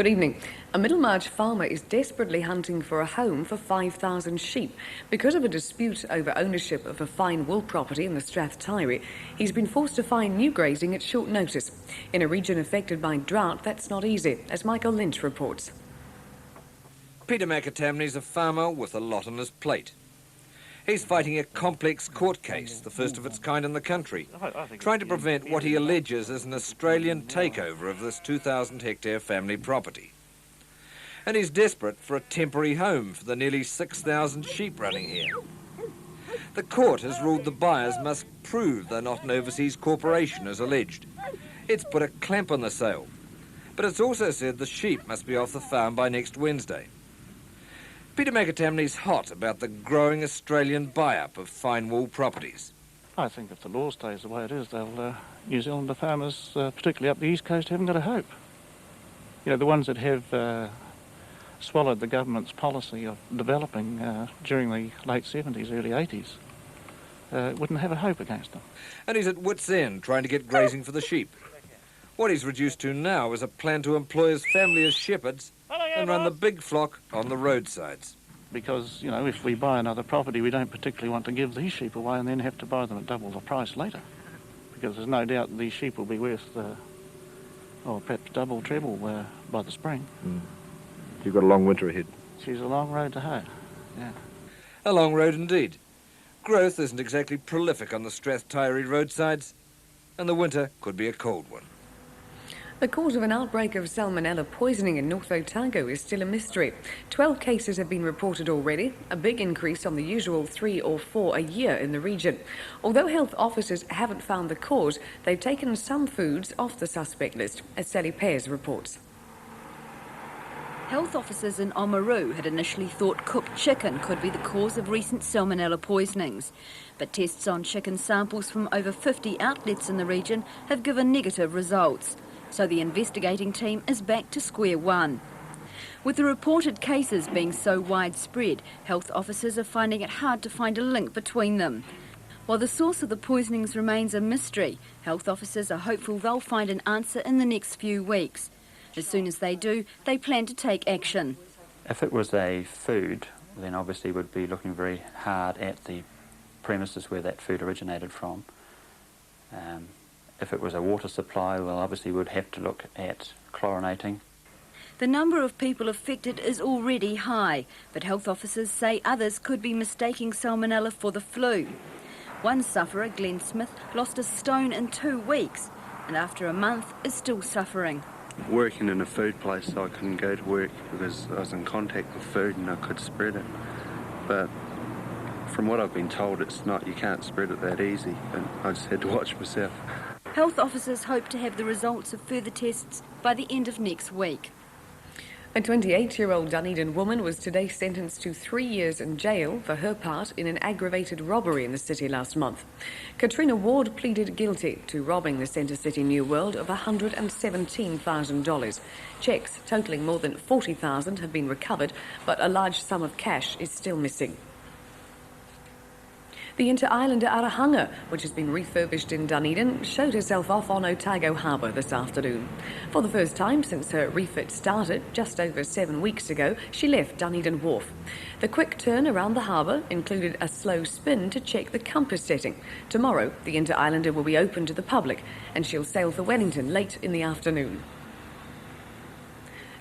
Good evening. A Middlemarch farmer is desperately hunting for a home for 5,000 sheep. Because of a dispute over ownership of a fine wool property in the Taieri, he's been forced to find new grazing at short notice. In a region affected by drought, that's not easy, as Michael Lange reports. Peter McAtamney's a farmer with a lot on his plate. He's fighting a complex court case, the first of its kind in the country, trying to prevent what he alleges is an Australian takeover of this 2,000-hectare family property. And he's desperate for a temporary home for the nearly 6,000 sheep running here. The court has ruled the buyers must prove they're not an overseas corporation, as alleged. It's put a clamp on the sale, but it's also said the sheep must be off the farm by next Wednesday. Peter McAtamney's hot about the growing Australian buy-up of fine wool properties. I think if the law stays the way it is, New Zealander farmers, particularly up the east coast, haven't got a hope. You know, the ones that have swallowed the government's policy of developing during the late 70s, early 80s, wouldn't have a hope against them. And he's at wit's end trying to get grazing for the sheep. What he's reduced to now is a plan to employ his family as shepherds and run the big flock on the roadsides. Because, you know, if we buy another property, we don't particularly want to give these sheep away and then have to buy them at double the price later. Because there's no doubt these sheep will be worth, perhaps double, treble by the spring. You've got a long winter ahead. She's a long road to hoe, yeah. A long road indeed. Growth isn't exactly prolific on the Taieri roadsides, and the winter could be a cold one. The cause of an outbreak of salmonella poisoning in North Otago is still a mystery. 12 cases have been reported already, a big increase on the usual 3 or 4 a year in the region. Although health officers haven't found the cause, they've taken some foods off the suspect list, as Sally Pears reports. Health officers in Oamaru had initially thought cooked chicken could be the cause of recent salmonella poisonings. But tests on chicken samples from over 50 outlets in the region have given negative results. So the investigating team is back to square one. With the reported cases being so widespread, health officers are finding it hard to find a link between them. While the source of the poisonings remains a mystery, health officers are hopeful they'll find an answer in the next few weeks. As soon as they do, they plan to take action. If it was a food, then obviously we'd be looking very hard at the premises where that food originated from. If it was a water supply, well, obviously we'd have to look at chlorinating. The number of people affected is already high, but health officers say others could be mistaking salmonella for the flu. One sufferer, Glenn Smith, lost a stone in 2 weeks, and after a month is still suffering. Working in a food place, so I couldn't go to work because I was in contact with food and I could spread it. But from what I've been told, it's not, you can't spread it that easy, and I just had to watch myself. Health officers hope to have the results of further tests by the end of next week. A 28-year-old Dunedin woman was today sentenced to 3 years in jail for her part in an aggravated robbery in the city last month. Katrina Ward pleaded guilty to robbing the Centre City New World of $117,000. Cheques totalling more than $40,000 have been recovered, but a large sum of cash is still missing. The inter-islander Arahanga, which has been refurbished in Dunedin, showed herself off on Otago Harbour this afternoon. For the first time since her refit started, just over 7 weeks ago, she left Dunedin Wharf. The quick turn around the harbour included a slow spin to check the compass setting. Tomorrow, the inter-islander will be open to the public, and she'll sail for Wellington late in the afternoon.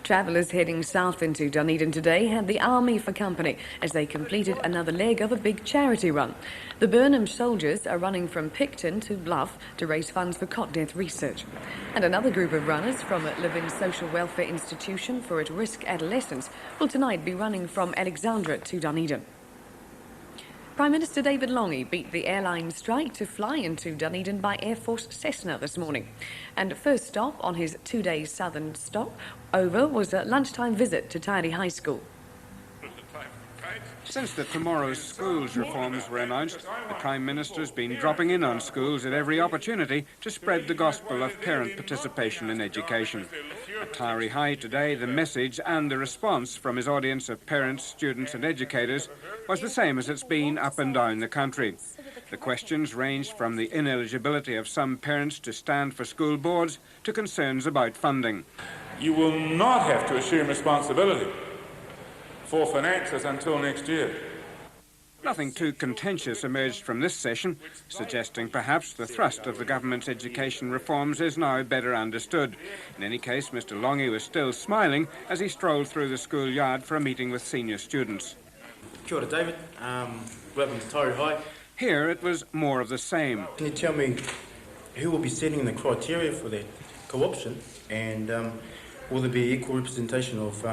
Travellers heading south into Dunedin today had the Army for company as they completed another leg of a big charity run. The Burnham soldiers are running from Picton to Bluff to raise funds for cot death research. And another group of runners from Living Social Welfare Institution for at-risk adolescents will tonight be running from Alexandra to Dunedin. Prime Minister David Lange beat the airline strike to fly into Dunedin by Air Force Cessna this morning. And first stop on his 2-day southern stop over was a lunchtime visit to Taieri High School. Since the Tomorrow's Schools reforms were announced, the Prime Minister's been dropping in on schools at every opportunity to spread the gospel of parent participation in education. At Taieri High today, the message and the response from his audience of parents, students and educators was the same as it's been up and down the country. The questions ranged from the ineligibility of some parents to stand for school boards to concerns about funding. you will not have to assume responsibility for finances until next year. Nothing too contentious emerged from this session, suggesting perhaps the thrust of the government's education reforms is now better understood. In any case, Mr Lange was still smiling as he strolled through the schoolyard for a meeting with senior students. Kia ora, David. Welcome to Taieri High. Here it was more of the same. Can you tell me who will be setting the criteria for that co-option, and will there be equal representation of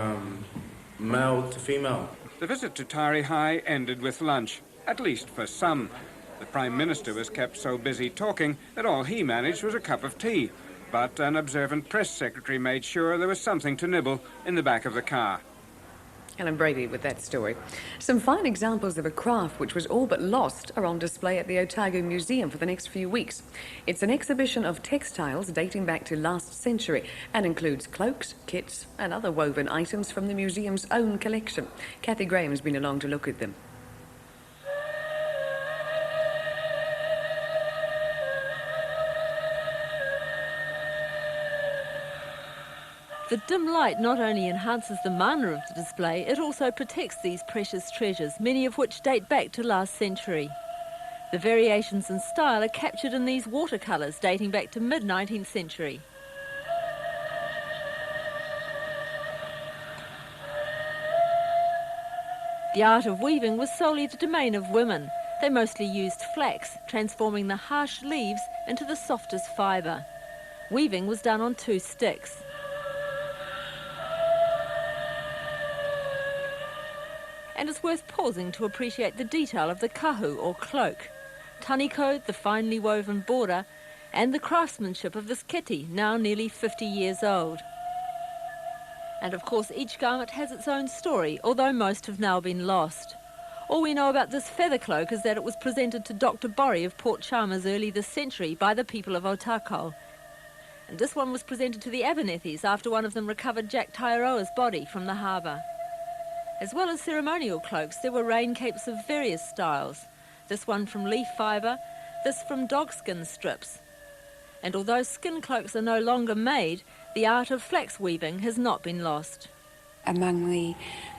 male to female? The visit to Taieri High ended with lunch, at least for some. The Prime Minister was kept so busy talking that all he managed was a cup of tea. But an observant press secretary made sure there was something to nibble in the back of the car. Ellen Brady with that story. Some fine examples of a craft which was all but lost are on display at the Otago Museum for the next few weeks. It's an exhibition of textiles dating back to last century and includes cloaks, kits and other woven items from the museum's own collection. Kathy Graham's been along to look at them. The dim light not only enhances the mana of the display, it also protects these precious treasures, many of which date back to last century. The variations in style are captured in these watercolours dating back to mid-19th century. The art of weaving was solely the domain of women. They mostly used flax, transforming the harsh leaves into the softest fibre. Weaving was done on 2 sticks. And it's worth pausing to appreciate the detail of the kahu or cloak, taniko, the finely woven border, and the craftsmanship of this kete, now nearly 50 years old. And of course each garment has its own story, although most have now been lost. All we know about this feather cloak is that it was presented to Dr. Borrie of Port Chalmers early this century by the people of Otago. And this one was presented to the Abernethys after one of them recovered Jack Taiaroa's body from the harbour. As well as ceremonial cloaks, there were rain capes of various styles. This one from leaf fibre, this from dogskin strips. And although skin cloaks are no longer made, the art of flax weaving has not been lost. Among the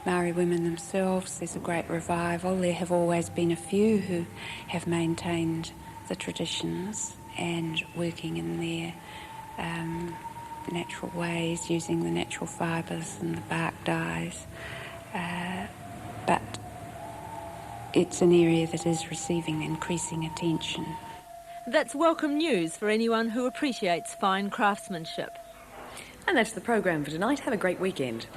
Maori women themselves, there's a great revival. There have always been a few who have maintained the traditions and working in their natural ways, using the natural fibres and the bark dyes. But it's an area that is receiving increasing attention. That's welcome news for anyone who appreciates fine craftsmanship. And that's the programme for tonight. Have a great weekend.